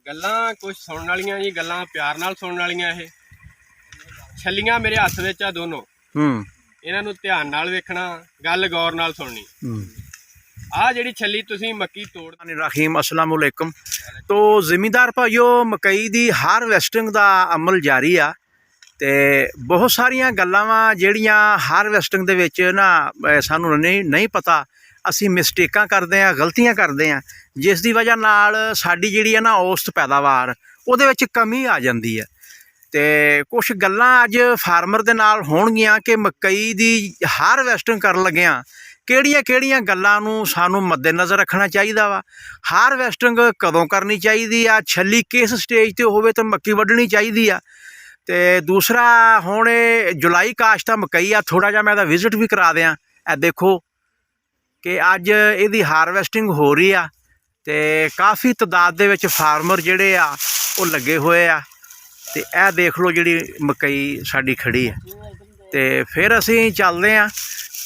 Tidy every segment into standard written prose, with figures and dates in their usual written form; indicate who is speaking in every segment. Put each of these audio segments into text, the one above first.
Speaker 1: ਗੱਲਾਂ ਕੁਝ ਸੁਣਨ ਵਾਲੀਆਂ ਜੀ, ਗੱਲਾਂ ਪਿਆਰ ਨਾਲ ਸੁਣਨ ਵਾਲੀਆਂ। ਇਹ ਛੱਲੀਆਂ ਮੇਰੇ ਹੱਥ ਵਿੱਚ ਆ ਦੋਨੋਂ। ਇਹਨਾਂ ਨੂੰ ਧਿਆਨ ਨਾਲ ਵੇਖਣਾ, ਗੱਲ ਗੌਰ ਨਾਲ ਸੁਣਨੀ। ਆ ਜਿਹੜੀ ਛੱਲੀ ਤੁਸੀਂ ਮੱਕੀ ਤੋੜ
Speaker 2: रहीम अस्सलाम वालेकुम। तो ਜ਼ਿਮੀਂਦਾਰ ਭਾਈਓ, ਮਕਈ ਦੀ ਹਾਰਵੈਸਟਿੰਗ ਦਾ ਅਮਲ ਜਾਰੀ ਆ ਤੇ ਬਹੁਤ ਸਾਰੀਆਂ ਗੱਲਾਂ ਵਾ ਜਿਹੜੀਆਂ ਹਾਰਵੈਸਟਿੰਗ ਦੇ ਵਿੱਚ ਨਾ ਸਾਨੂੰ ਨਹੀਂ ਪਤਾ। ਅਸੀਂ ਮਿਸਟੇਕਾਂ ਕਰਦੇ ਆ, ਗਲਤੀਆਂ ਕਰਦੇ ਆ, ਜਿਸ ਦੀ ਵਜ੍ਹਾ ਨਾਲ ਸਾਡੀ ਜਿਹੜੀ ਹੈ ਨਾ ਔਸਤ ਪੈਦਾਵਾਰ ਉਹਦੇ ਵਿੱਚ ਕਮੀ ਆ ਜਾਂਦੀ ਹੈ। ਤੇ ਕੁਝ ਗੱਲਾਂ ਅੱਜ ਫਾਰਮਰ ਦੇ ਨਾਲ ਹੋਣਗੀਆਂ ਕਿ ਮਕਈ ਦੀ ਹਾਰਵੈਸਟਿੰਗ ਕਰਨ ਲੱਗਿਆਂ ਕਿਹੜੀਆਂ ਗੱਲਾਂ ਨੂੰ ਸਾਨੂੰ ਮੱਦੇਨਜ਼ਰ ਰੱਖਣਾ ਚਾਹੀਦਾ ਵਾ। ਹਾਰਵੈਸਟਿੰਗ ਕਦੋਂ ਕਰਨੀ ਚਾਹੀਦੀ ਆ, ਛੱਲੀ ਕਿਸ ਸਟੇਜ ਤੇ ਹੋਵੇ ਤਾਂ ਮੱਕੀ ਵੱਢਣੀ ਚਾਹੀਦੀ ਆ। ਤੇ ਦੂਸਰਾ, ਹੁਣ ਇਹ ਜੁਲਾਈ ਕਾਸ਼ਤ ਆ ਮਕਈ ਆ, ਥੋੜਾ ਜਿਹਾ ਮੈਂ ਇਹਦਾ ਵਿਜ਼ਿਟ ਵੀ ਕਰਾ ਦਿਆਂ। ਇਹ ਦੇਖੋ ਕਿ ਅੱਜ ਇਹਦੀ ਹਾਰਵੈਸਟਿੰਗ ਹੋ ਰਹੀ ਆ ਤੇ ਕਾਫੀ ਤਾਦਾਦ ਦੇ ਵਿੱਚ ਫਾਰਮਰ ਜਿਹੜੇ ਆ ਉਹ ਲੱਗੇ ਹੋਏ ਆ। ਤੇ ਇਹ ਦੇਖ ਲਓ ਜਿਹੜੀ ਮਕਈ ਸਾਡੀ ਖੜੀ ਹੈ। ਤੇ ਫਿਰ ਅਸੀਂ ਚੱਲਦੇ ਹਾਂ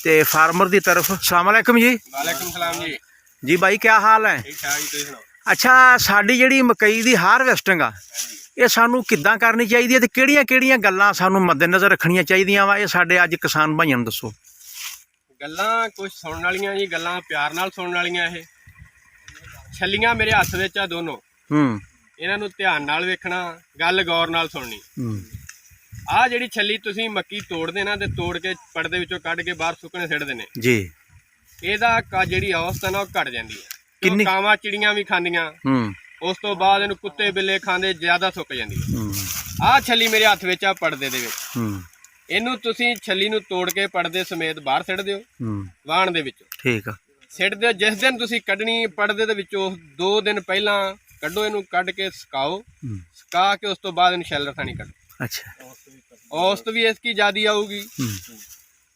Speaker 2: ਤੇ फार्मर की तरफ। अस्सलाम वालेकुम जी।
Speaker 1: वालेकुम सलाम जी।
Speaker 2: जी भाई क्या हाल है?
Speaker 1: ठीक ठाक जी, तुसीं सुणाओ।
Speaker 2: अच्छा, साड़ी जिहड़ी मकई दी हारवैसटिंग आ ये सानू किद्दां करनी चाहिए ते किहड़ियां गल्लां सानू मद्देनज़र रखणियां चाहीदियां वा? ये साडे अज किसान भाइयां नूं दसो।
Speaker 1: गल्लां कुछ सुणन वालियां जी, गल्लां प्यार नाल सुणन वालियां। ਇਹ ਛੱਲੀਆਂ ਮੇਰੇ ਹੱਥ ਵਿੱਚ ਆ ਦੋਨੋਂ। ਇਹਨਾਂ ਨੂੰ ਧਿਆਨ ਨਾਲ ਵੇਖਣਾ, ਗੱਲ ਗੌਰ ਨਾਲ ਸੁਣਨੀ। ਆ ਜਿਹੜੀ ਛੱਲੀ ਤੁਸੀਂ ਮੱਕੀ ਤੋੜਦੇ ਨਾ ਤੇ ਤੋੜ ਕੇ ਪੜਦੇ ਵਿੱਚੋਂ ਕੱਢ ਕੇ ਬਾਹਰ ਸੁੱਕਣੇ ਸਿੱਟਦੇ ਨੇ ਜੀ, ਇਹਦਾ ਜਿਹੜੀ ਔਸਤ ਨਾ ਉਹ ਘਟ ਜਾਂਦੀ ਹੈ। ਕਿੰਨੀ ਕਾਵਾਂ ਚਿੜੀਆਂ ਵੀ ਖਾਂਦੀਆਂ, ਉਸ ਤੋਂ ਬਾਅਦ ਇਹਨੂੰ ਕੁੱਤੇ ਬਿੱਲੇ ਖਾਂਦੇ, ਜ਼ਿਆਦਾ ਸੁੱਕ ਜਾਂਦੀ ਹੈ। ਆ ਛੱਲੀ ਮੇਰੇ ਹੱਥ ਵਿੱਚ ਆ ਪੜਦੇ ਦੇ ਵਿੱਚ। ਇਹਨੂੰ ਤੁਸੀਂ ਛੱਲੀ ਨੂੰ ਤੋੜ ਕੇ ਪੜਦੇ ਸਮੇਤ ਬਾਹਰ ਸਿੱਟ ਦਿਓ ਵਾਹਣ ਦੇ ਵਿੱਚੋਂ। ਠੀਕ ਆ, ਸਿੱਟ ਦਿਓ। ਜਿਸ ਦਿਨ ਤੁਸੀਂ ਕੱਢਣੀ ਪੜਦੇ ਦੇ ਵਿੱਚੋਂ 2 ਦਿਨ ਪਹਿਲਾਂ ਕੱਢੋ, ਇਹਨੂੰ ਕੱਢ ਕੇ ਸੁਕਾਓ। ਸੁਕਾ ਕੇ ਉਸ ਤੋਂ ਬਾਅਦ ਇਹਨੂੰ ਸ਼ੈਲਰ ਥਾਣੀ ਕੱਢੋ। अच्छा, औसत भी इसकी ज़्यादा आऊगी।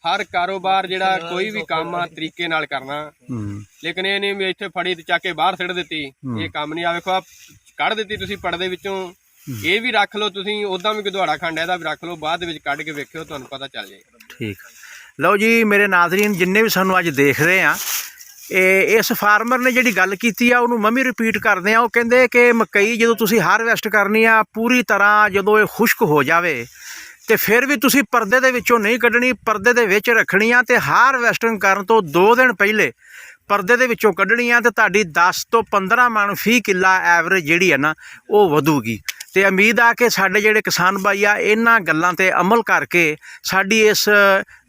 Speaker 1: हर कारोबार जिहड़ा कोई भी काम आ तरीके नाल करना, लेकिन ये नहीं भी इत्थे फड़ी ते चक के बाहर सिट दित्ती, ये काम नहीं। आ वेखो, आ कढ़ दित्ती तुसीं पड़दे विचों, ये भी रख लो तुसीं, उदां भी गधवाड़ा खंड इहदा भी रख लो, बाद दे विच कढ़ के वेखिओ, तुहानूं पता चल जाएगा। ठीक, लो जी मेरे नाज़रीन जिन्ने भी सानूं अज देख रहे हैं, इस फार्मर ने जिहड़ी गल कीती आ उहनूं मम्मी रिपीट करदे आ। वो कहंदे कि मकई जदों तुसीं हारवैसट करनी आ पूरी तरह जदों ये खुश्क हो जावे ते फिर भी तुसीं परदे दे विचों नहीं कड्ढणी, परदे दे विच रखणी आ ते हारवैसटिंग करन तो 2 दिन पहले परदे दे विचों कड्ढणी आ ते तुहाडी 10 तो 15 मण फी किला एवरेज जिहड़ी है ना वो वधूगी। ते उम्मीद आ कि साडे जिहड़े किसान भाई आ इन्हां गल्लां ते अमल करके साडी इस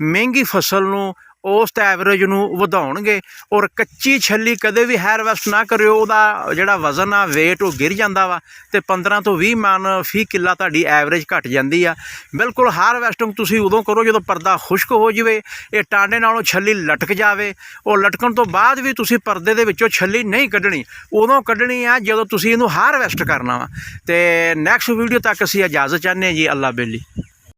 Speaker 1: महंगी फसल नूं औसत एवरेज नूं वधाउणगे। और कच्ची छल्ली कदे भी हारवैसट ना करिओ, उहदा जिहड़ा वजन आ वेट वो गिर जांदा वा ते 15 तो 20 मन फी किला तुहाडी एवरेज घट जांदी आ। बिल्कुल हारवैसटिंग तुसीं उदों करो जदों परदा खुश्क हो जावे, ये टांडे नालों छल्ली लटक जावे। और लटकण तो बाद भी तुसीं परदे दे विचों छल्ली नहीं कड्ढणी, उदों कड्ढणी आ जदों तुसीं इहनूं हारवैसट करना वा। ते नैक्सट वीडियो तक असीं इजाज़त चाहते हैं जी। अल्लाह बेली।